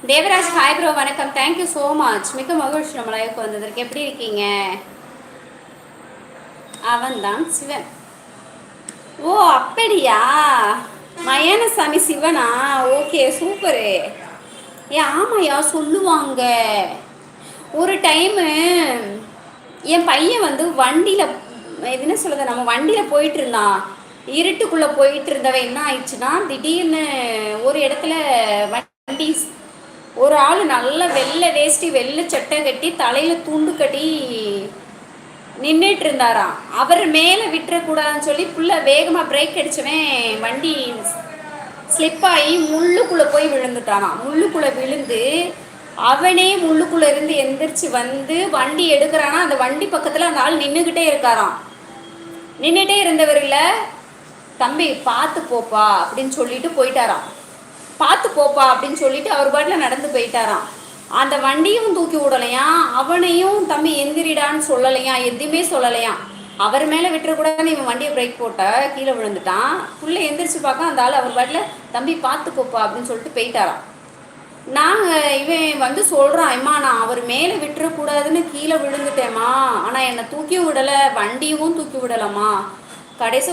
Devaraj hi bro, வணக்கம். Thank you so much. மிக்க மகிழ்ச்சி நம்ம லைவுக்கு வந்ததற்கு. எப்படி இருக்கீங்க? அவன் தான் சிவன். ஓ அப்படியா? மயானசாமி சிவனா? Okay, super. ஏ ஆமாயா, சொல்லுவாங்க. ஒரு டைமு என் பையன் வந்து வண்டியில் இது என்ன சொல்லுது, நம்ம வண்டியில் போயிட்டு இருந்தான். இருட்டுக்குள்ளே போயிட்டு இருந்தவன் என்ன ஆயிடுச்சுன்னா, திடீர்னு ஒரு இடத்துல வண்டி ஒரு ஆள் நல்ல வெள்ளை வேஷ்டி வெள்ளை சட்டை கட்டி தலையில் துண்டு கட்டி நின்றுட்டு இருந்தாராம். அவர் மேலே விட்டுறக்கூடாதுன்னு சொல்லி புள்ள வேகமாக பிரேக் அடிச்சவன் வண்டி ஸ்லிப் ஆகி முள்ளுக்குள்ளே போய் விழுந்துட்டானாம். முள்ளுக்குள்ளே விழுந்து அவனே முள்ளுக்குள்ளே இருந்து எந்திரிச்சு வந்து வண்டி எடுக்கிறானா, அந்த வண்டி பக்கத்தில் அந்த ஆள் நின்றுக்கிட்டே இருக்காராம். நின்றுட்டே இருந்தவர்கள தம்பி பார்த்து போப்பா அப்படின்னு சொல்லிட்டு போயிட்டாராம். பார்த்து போப்பா அப்படின்னு சொல்லிட்டு அவர் பாட்டில் நடந்து போயிட்டாராம். அந்த வண்டியும் தூக்கி விடலையாம், அவனையும் தம்பி எந்திரிடான்னு சொல்லலையாம், எதுவுமே சொல்லலையாம். அவர் மேலே விட்டுறக்கூடாதுன்னு இவன் வண்டியை பிரேக் போட்ட கீழே விழுந்துட்டான். புள்ளை எந்திரிச்சு பார்க்க அந்த ஆள் அவர் பாட்டில் தம்பி பார்த்து போப்பா அப்படின்னு சொல்லிட்டு போயிட்டாராம். நாங்கள் இவன் வந்து சொல்கிறான், அம்மா நான் அவர் மேலே விட்டுறக்கூடாதுன்னு கீழே விழுந்துட்டேம்மா, ஆனால் என்னை தூக்கி விடலை, வண்டியும் தூக்கி விடலைம்மா. கடைசி